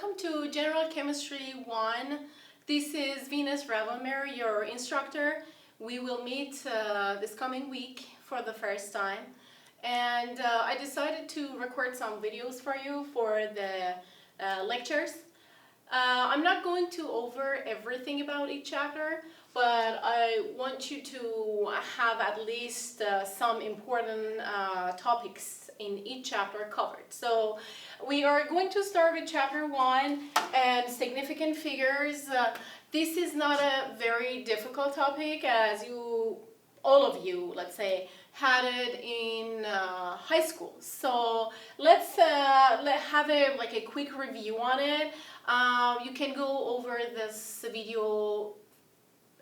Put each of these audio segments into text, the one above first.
welcome to General Chemistry 1. This is Venus Ravomir, your instructor. We will meet this coming week for the first time. And I decided to record some videos for you for the lectures. I'm not going to over everything about each chapter, but I want you to have at least some important topics in each chapter covered. So we are going to start with chapter 1 and significant figures. This is not a very difficult topic, as all of you, let's say, had it in high school. So let's have a quick review on it. You can go over this video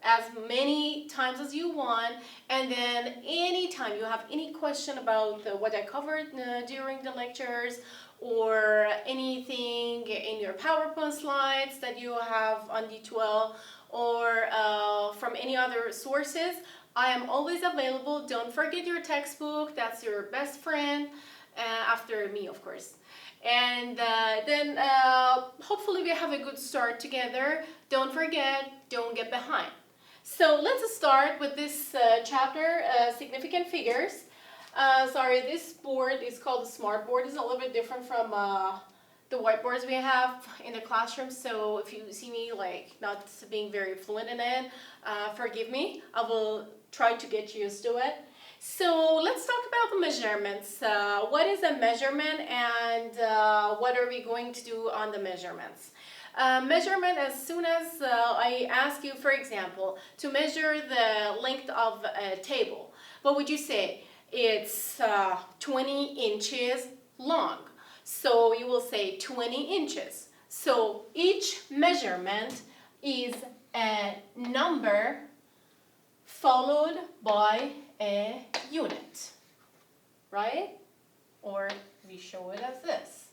as many times as you want, and then anytime you have any question about what I covered during the lectures, or anything in your PowerPoint slides that you have on D12, or from any other sources, I am always available. Don't forget your textbook. That's your best friend, after me, of course. And then hopefully we have a good start together. Don't forget, don't get behind. So let's start with this chapter, significant figures. Sorry, this board is called the smart board. It's a little bit different from the whiteboards we have in the classroom. So if you see me not being very fluent in it, forgive me. I will try to get used to it. So let's talk about the measurements. What is a measurement, and what are we going to do on the measurements? Measurement, as soon as I ask you, for example, to measure the length of a table, what would you say? It's 20 inches long. So you will say 20 inches. So each measurement is a number followed by a unit, right? Or we show it as this.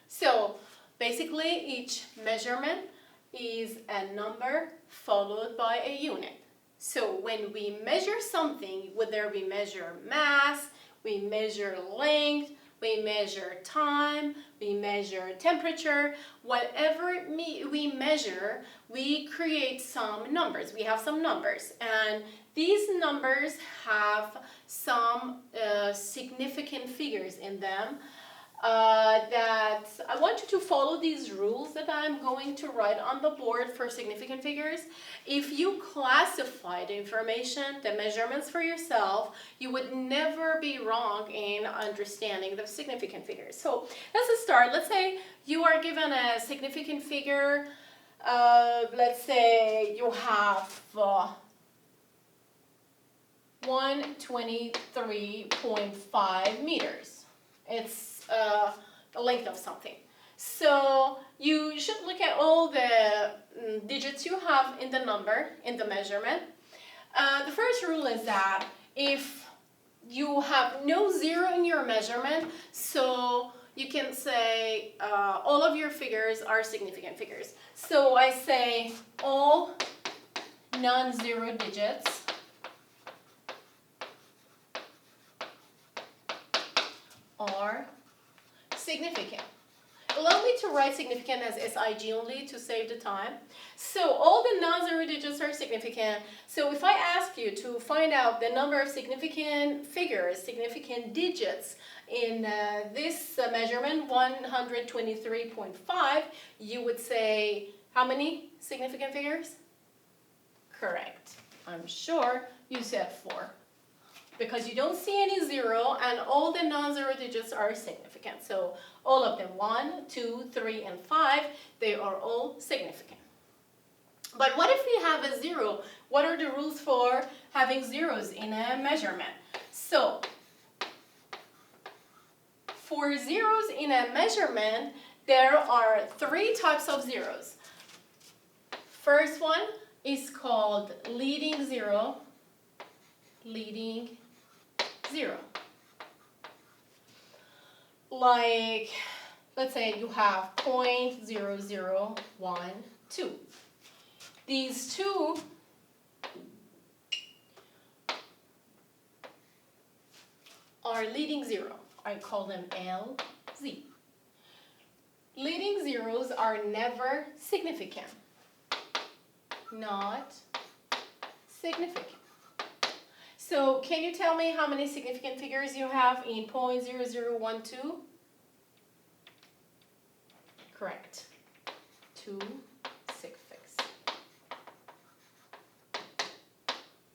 So basically, each measurement is a number followed by a unit. So when we measure something, whether we measure mass, we measure length, we measure time, we measure temperature, whatever we measure, we create some numbers. We have some numbers, and these numbers have some significant figures in them. That I want you to follow these rules that I'm going to write on the board for significant figures. If you classify the information, the measurements for yourself, you would never be wrong in understanding the significant figures. So let's start. Let's say you are given a significant figure. Let's say you have 123.5 meters. It's the length of something. So you should look at all the digits you have in the number, in the measurement. The first rule is that if you have no zero in your measurement, so you can say all of your figures are significant figures. So I say all non-zero digits are significant. Allow me to write significant as SIG only to save the time. So all the non-zero digits are significant. So if I ask you to find out the number of significant figures, significant digits in this measurement, 123.5, you would say how many significant figures? Correct. I'm sure you said 4. Because you don't see any zero, and all the non-zero digits are significant. So all of them, 1, 2, 3, and 5, they are all significant. But what if we have a zero? What are the rules for having zeros in a measurement? So for zeros in a measurement, there are 3 types of zeros. First one is called leading zero. Leading zero. Like, let's say you have 0.0012. These two are leading zero. I call them LZ. Leading zeros are never significant. Not significant. So can you tell me how many significant figures you have in 0.0012? Correct. 2 sig figs.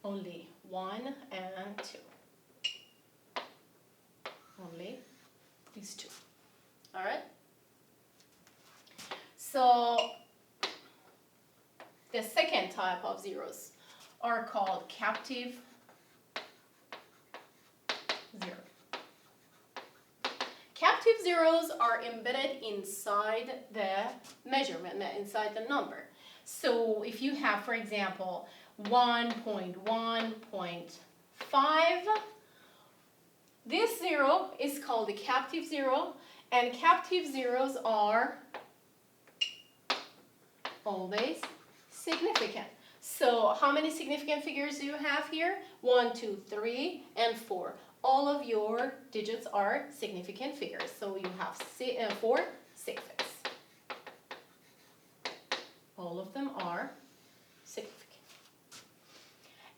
Only 1 and 2. Only these two. All right? So the second type of zeros are called captive zero. Captive zeros are embedded inside the measurement, inside the number. So if you have, for example, 1.1.5, this zero is called the captive zero, and captive zeros are always significant. So how many significant figures do you have here? 1, 2, 3, and 4. All of your digits are significant figures. So you have 4 sig figs. All of them are significant.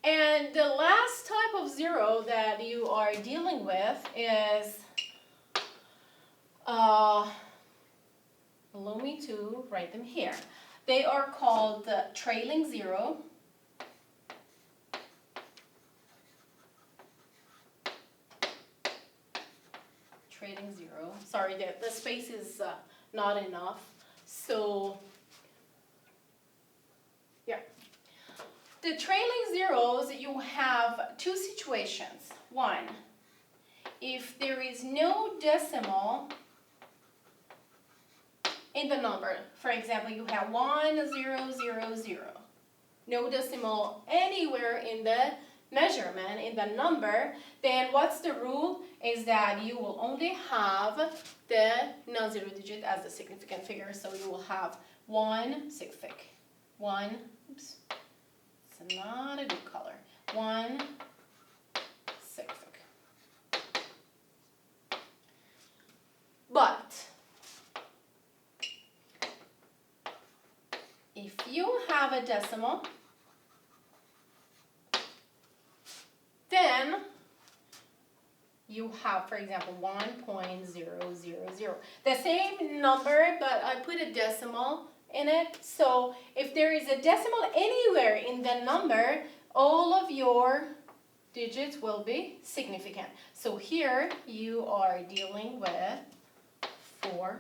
And the last type of zero that you are dealing with is, allow me to write them here. They are called the trailing zero, trailing zero. Sorry, the space is not enough. So, yeah. The trailing zeros, you have two situations. One, if there is no decimal in the number, for example, you have 1, 0, 0, 0. No decimal anywhere in the measurement, in the number, then what's the rule? Is that you will only have the non-zero digit as the significant figure, so you will have 1 sig fig. 1, oops, it's not a good color. 1 sig fig. But if you have a decimal, then you have, for example, 1.000. The same number, but I put a decimal in it. So if there is a decimal anywhere in the number, all of your digits will be significant. So here you are dealing with 4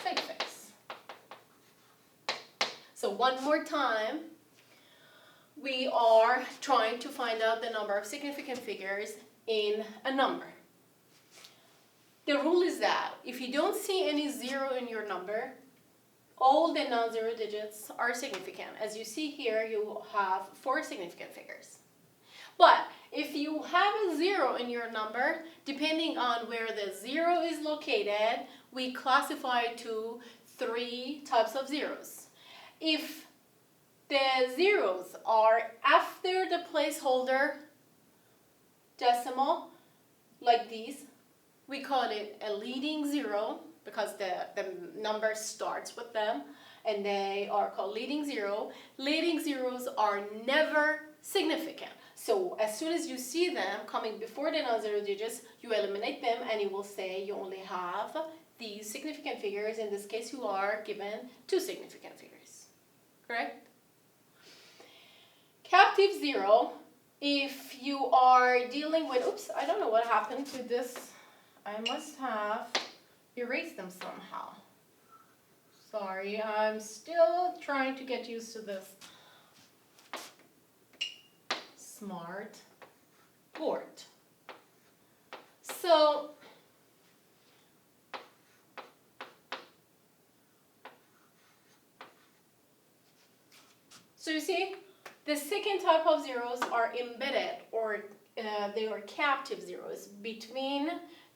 sig figs. So one more time, we are trying to find out the number of significant figures in a number. The rule is that if you don't see any zero in your number, all the non-zero digits are significant. As you see here, you have 4 significant figures. But if you have a zero in your number, depending on where the zero is located, we classify to 3 types of zeros. If the zeros are after the placeholder decimal, like these, we call it a leading zero because the number starts with them, and they are called leading zero. Leading zeros are never significant. So as soon as you see them coming before the non-zero digits, you eliminate them and you will say you only have these significant figures. In this case, you are given 2 significant figures. Correct? Captive zero, if you are dealing with, oops, I don't know what happened to this. I must have erased them somehow. Sorry, I'm still trying to get used to this smart board. So you see, the second type of zeros are embedded, or they are captive zeros between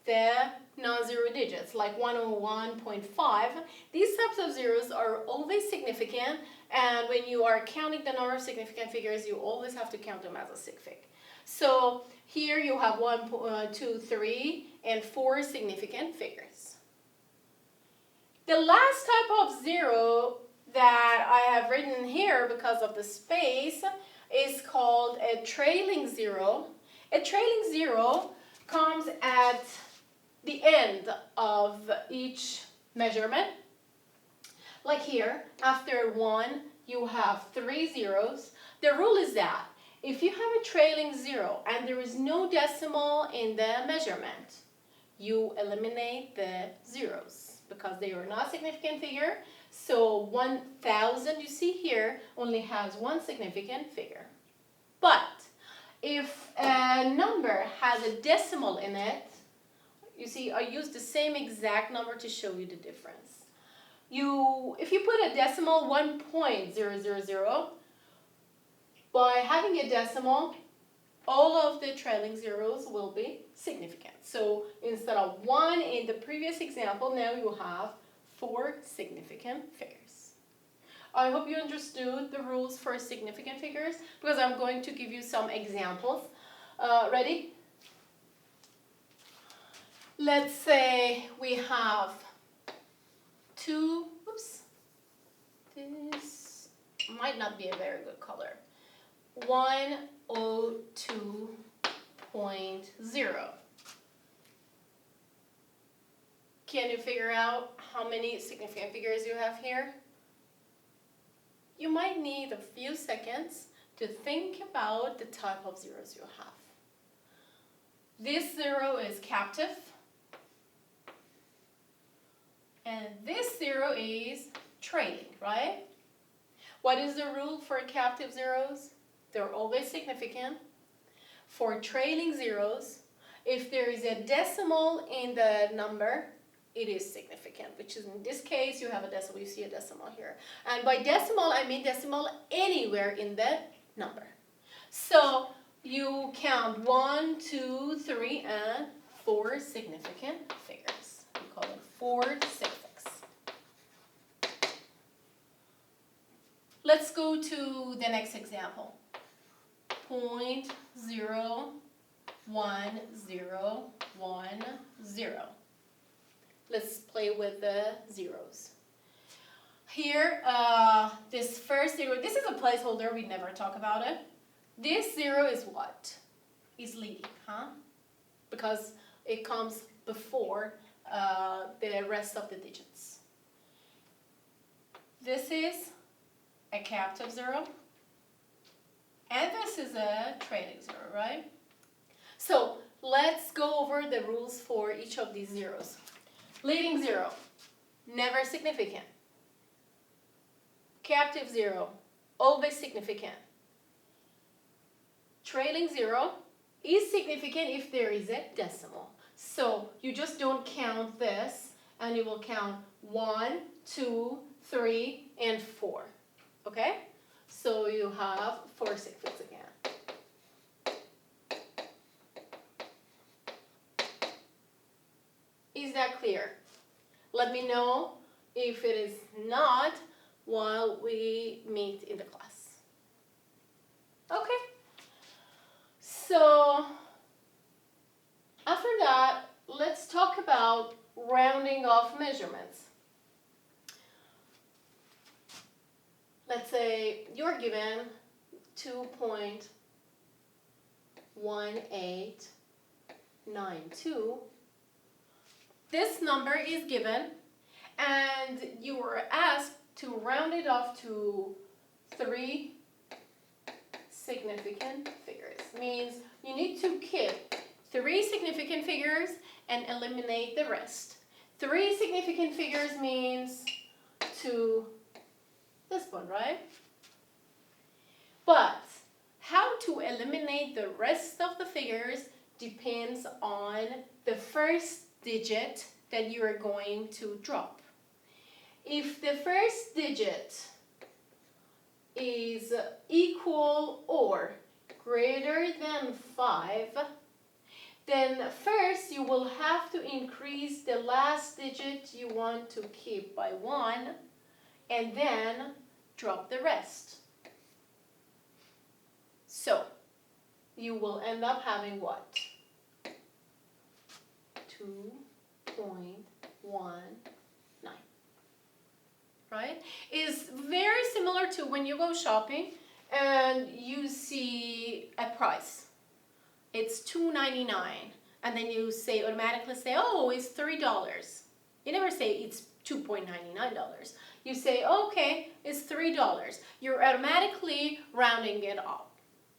the non-zero digits, like 101.5. These types of zeros are always significant, and when you are counting the number of significant figures, you always have to count them as a sig fig. So here you have 1, 2, 3, and 4 significant figures. The last type of zero that I have written here because of the space is called a trailing zero. A trailing zero comes at the end of each measurement. Like here, after 1, you have 3 zeros. The rule is that if you have a trailing zero and there is no decimal in the measurement, you eliminate the zeros because they are not a significant figure. So 1,000 you see here only has one significant figure. But if a number has a decimal in it, you see I used the same exact number to show you the difference. If you put a decimal 1.000, by having a decimal, all of the trailing zeros will be significant. So instead of 1 in the previous example, now you have 4 significant figures. I hope you understood the rules for significant figures because I'm going to give you some examples. Ready? Let's say we have this might not be a very good color. 102.0. Can you figure out how many significant figures you have here? You might need a few seconds to think about the type of zeros you have. This zero is captive. And this zero is trailing, right? What is the rule for captive zeros? They're always significant. For trailing zeros, if there is a decimal in the number, it is significant, which is in this case, you have a decimal, you see a decimal here. And by decimal, I mean decimal anywhere in the number. So you count 1, 2, 3, and 4 significant figures. We call them 4 suffix. Let's go to the next example. 0.01010. Let's play with the zeros. Here, this first zero, this is a placeholder, we never talk about it. This zero is what? Is leading, huh? Because it comes before the rest of the digits. This is a captive zero, and this is a trailing zero, right? So let's go over the rules for each of these zeros. Leading zero, never significant. Captive zero, always significant. Trailing zero is significant if there is a decimal. So you just don't count this, and you will count 1, 2, 3, and 4. Okay? So you have 4 suffix again. Is that clear? Let me know if it is not while we meet in the class. Okay? So after that, let's talk about rounding off measurements. Let's say you're given 2.1892. This number is given, and you were asked to round it off to 3 significant figures. Means you need to keep 3 significant figures and eliminate the rest. 3 significant figures means to this one, right? But how to eliminate the rest of the figures depends on the first digit that you are going to drop. If the first digit is equal or greater than 5, then first you will have to increase the last digit you want to keep by 1 and then drop the rest. So you will end up having what? 2.19. right? Is very similar to when you go shopping and you see a price. It's $2.99, and then you say automatically say, oh, it's $3. You never say it's $2.99. You say, okay, it's $3. You're automatically rounding it up.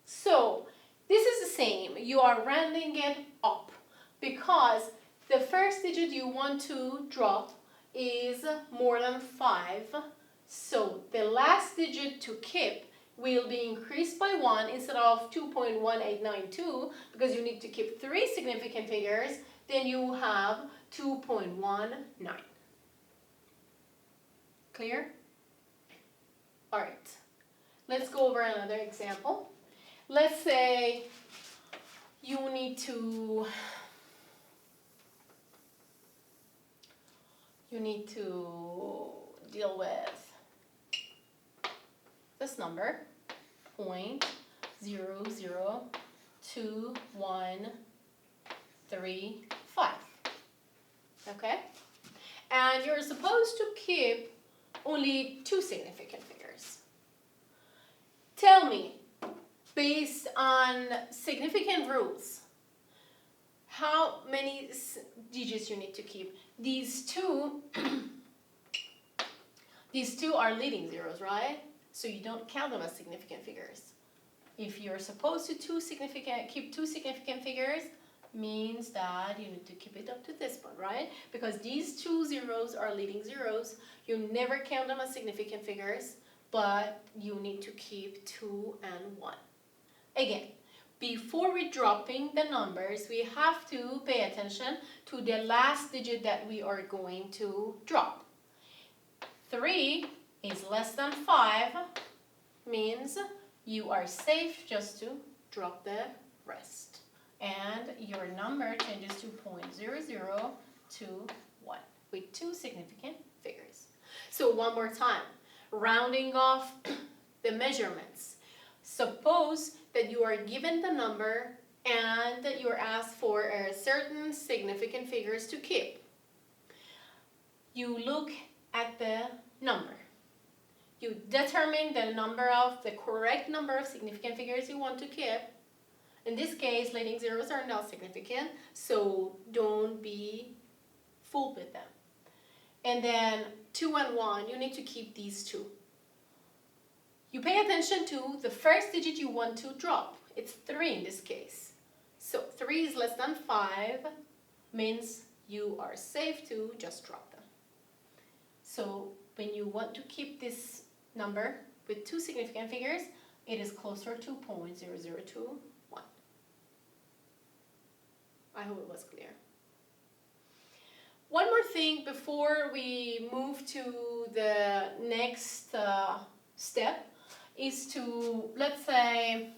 So this is the same. You are rounding it up because the first digit you want to drop is more than 5. So the last digit to keep will be increased by 1 instead of 2.1892 because you need to keep 3 significant figures. Then you have 2.19. Clear? All right. Let's go over another example. Let's say you need to deal with this number, 0.002135. Okay? And you're supposed to keep only 2 significant figures. Tell me, based on significant rules, how many digits you need to keep? These two are leading zeros, right? So you don't count them as significant figures. If you're supposed to keep 2 significant figures, means that you need to keep it up to this point, right? Because these 2 zeros are leading zeros. You never count them as significant figures, but you need to keep 2 and 1. Again, before we dropping the numbers, we have to pay attention to the last digit that we are going to drop. 3 is less than 5, means you are safe just to drop the rest. And your number changes to 0.0021 with 2 significant figures. So one more time, rounding off the measurements. Suppose that you are given the number and that you are asked for a certain significant figures to keep. You look at the number. You determine the correct number of significant figures you want to keep. In this case, leading zeros are not significant, so don't be fooled with them. And then 2 and 1, you need to keep these 2. You pay attention to the first digit you want to drop. It's 3 in this case. So 3 is less than 5, means you are safe to just drop them. So when you want to keep this number with 2 significant figures, it is closer to 0.0021. I hope it was clear. One more thing before we move to the next step is to, let's say,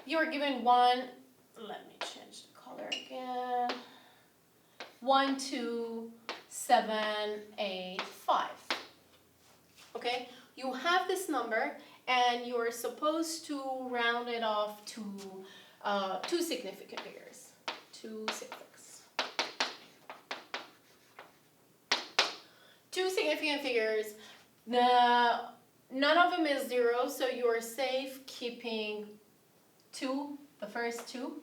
you're given one, let me change the color again, 1, 2, 7, 8, 5. Okay, you have this number and you're supposed to round it off to 2 significant figures. 2 significant figures. None of them is 0, so you are safe keeping 2, the first 2.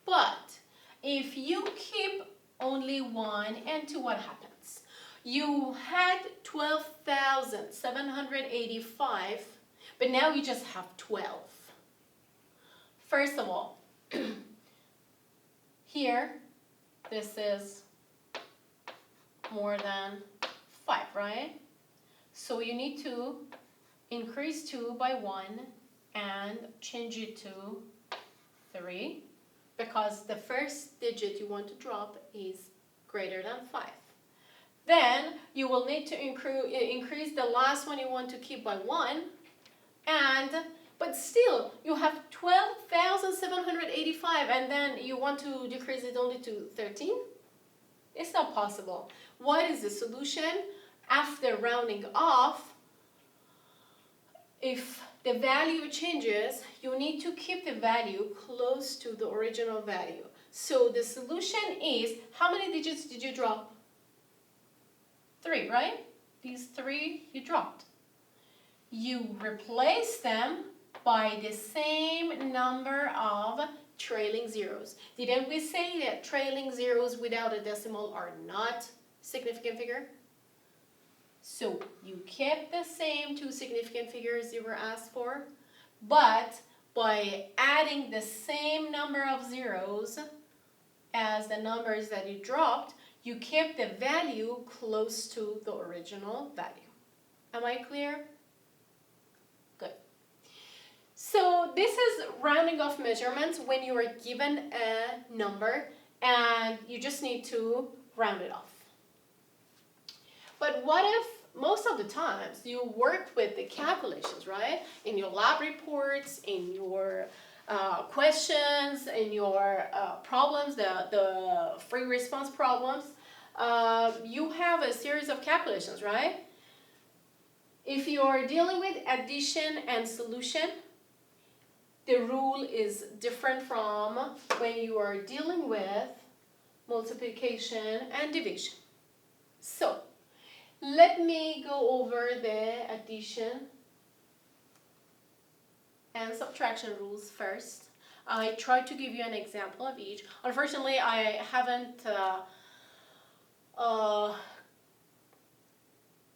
But if you keep only 1 and 2, what happens? You had 12,785, but now you just have 12. First of all, here, this is more than 5, right? So you need to increase 2 by 1 and change it to 3, because the first digit you want to drop is greater than 5. Then you will need to increase the last one you want to keep by 1, but still you have 12,785, and then you want to decrease it only to 13? It's not possible. What is the solution? After rounding off, if the value changes, you need to keep the value close to the original value. So the solution is, how many digits did you drop? 3, right? These 3 you dropped. You replace them by the same number of trailing zeros. Didn't we say that trailing zeros without a decimal are not significant figure? So you kept the same 2 significant figures you were asked for, but by adding the same number of zeros as the numbers that you dropped, you kept the value close to the original value. Am I clear? Good. So this is rounding off measurements when you are given a number and you just need to round it off. But what if most of the times you work with the calculations, right? In your lab reports, in your questions, in your problems, the free response problems, you have a series of calculations, right? If you're dealing with addition and solution, the rule is different from when you are dealing with multiplication and division. So, let me go over the addition and subtraction rules first. I tried to give you an example of each. Unfortunately, I haven't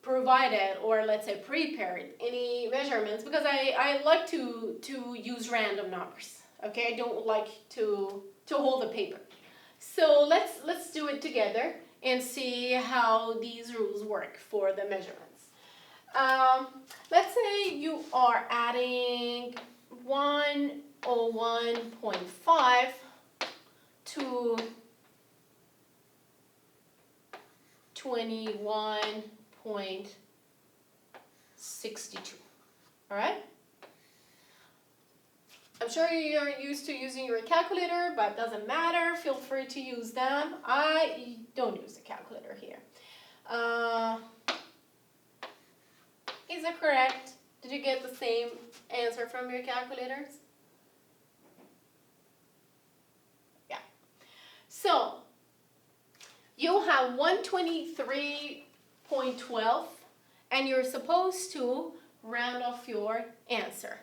provided, or let's say prepared, any measurements because I like to use random numbers. Okay, I don't like to hold the paper. So let's do it together and see how these rules work for the measurements. Let's say you are adding 101.5 to 21.62. All right? I'm sure you're used to using your calculator, but it doesn't matter. Feel free to use them. I don't use the calculator here. Is it correct? Did you get the same answer from your calculators? Yeah. So, you have 123.12 and you're supposed to round off your answer.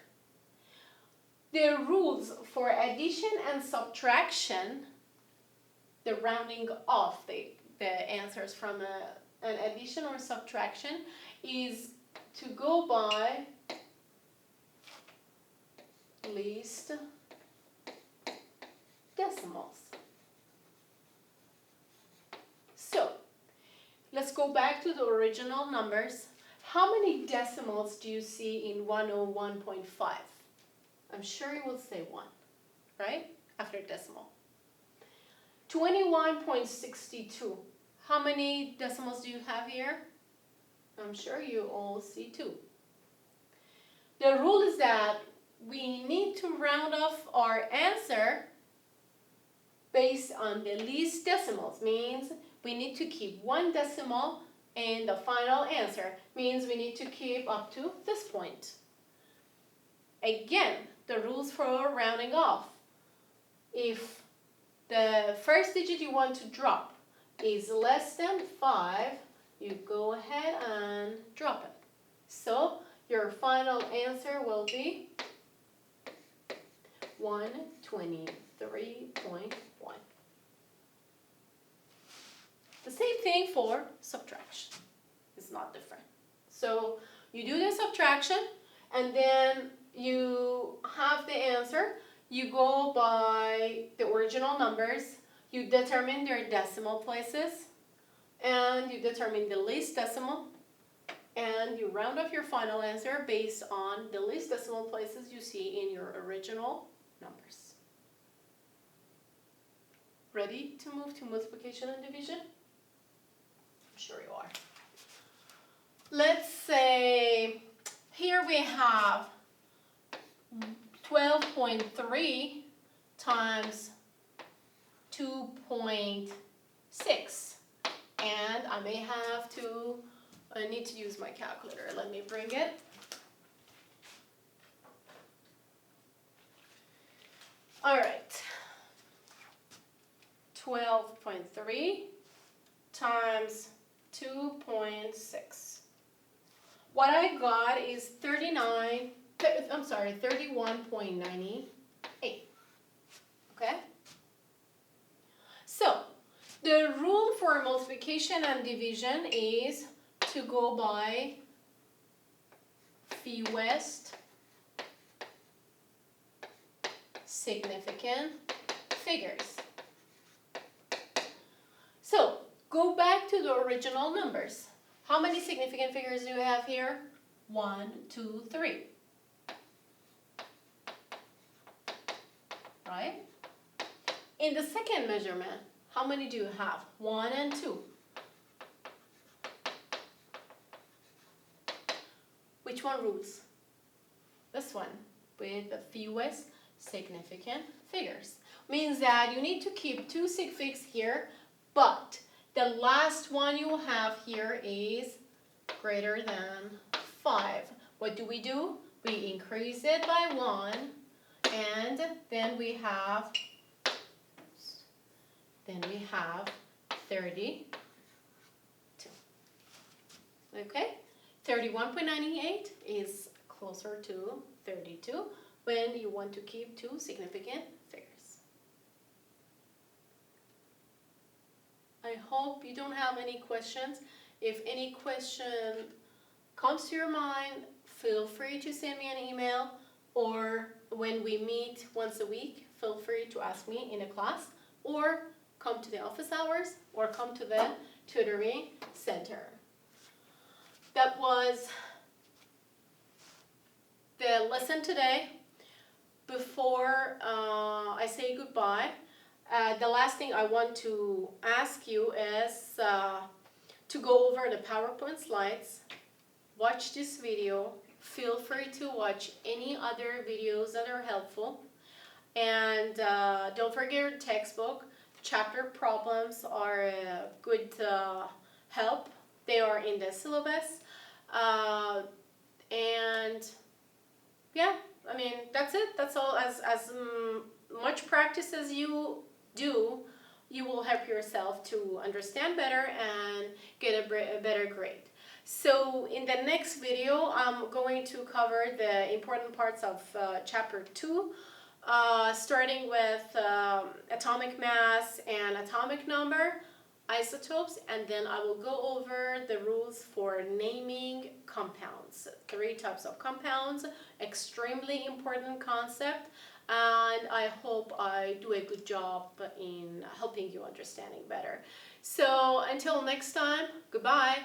The rules for addition and subtraction, the rounding off the answers from an addition or subtraction, is to go by least decimals. So, let's go back to the original numbers. How many decimals do you see in 101.5? I'm sure you will say 1, right? After decimal. 21.62. How many decimals do you have here? I'm sure you all see 2. The rule is that we need to round off our answer based on the least decimals. Means we need to keep 1 decimal in the final answer. Means we need to keep up to this point. Again, the rules for rounding off. If the first digit you want to drop is less than 5, you go ahead and drop it. So your final answer will be 123.1. The same thing for subtraction. It's not different. So you do the subtraction and then you have the answer. You go by the original numbers. You determine their decimal places. And you determine the least decimal. And you round off your final answer based on the least decimal places you see in your original numbers. Ready to move to multiplication and division? I'm sure you are. Let's say here we have 12.3 times 2.6. And I may have to, I need to use my calculator. Let me bring it. All right. 12.3 times 2.6. What I got is 31.98. Okay? So, the rule for multiplication and division is to go by fewest significant figures. So, go back to the original numbers. How many significant figures do you have here? 1, 2, 3. Right? In the second measurement, how many do you have? 1 and 2. Which one rules? This one, with the fewest significant figures. Means that you need to keep 2 sig figs here, but the last one you have here is greater than 5. What do? We increase it by 1, and then we have 32. Okay? 31.98 is closer to 32 when you want to keep 2 significant figures. I hope you don't have any questions. If any question comes to your mind, feel free to send me an email, or when we meet once a week, feel free to ask me in a class, or come to the office hours, or come to the tutoring center. That was the lesson today. Before I say goodbye, the last thing I want to ask you is to go over the PowerPoint slides, watch this video, feel free to watch any other videos that are helpful, and don't forget your textbook. Chapter problems are a good help. They are in the syllabus, and yeah, I mean, that's it. That's all. As much practice as you do, you will help yourself to understand better and get a better grade. So in the next video, I'm going to cover the important parts of chapter 2, starting with atomic mass and atomic number, isotopes, and then I will go over the rules for naming compounds. 3 types of compounds, extremely important concept, and I hope I do a good job in helping you understanding better. So until next time, goodbye.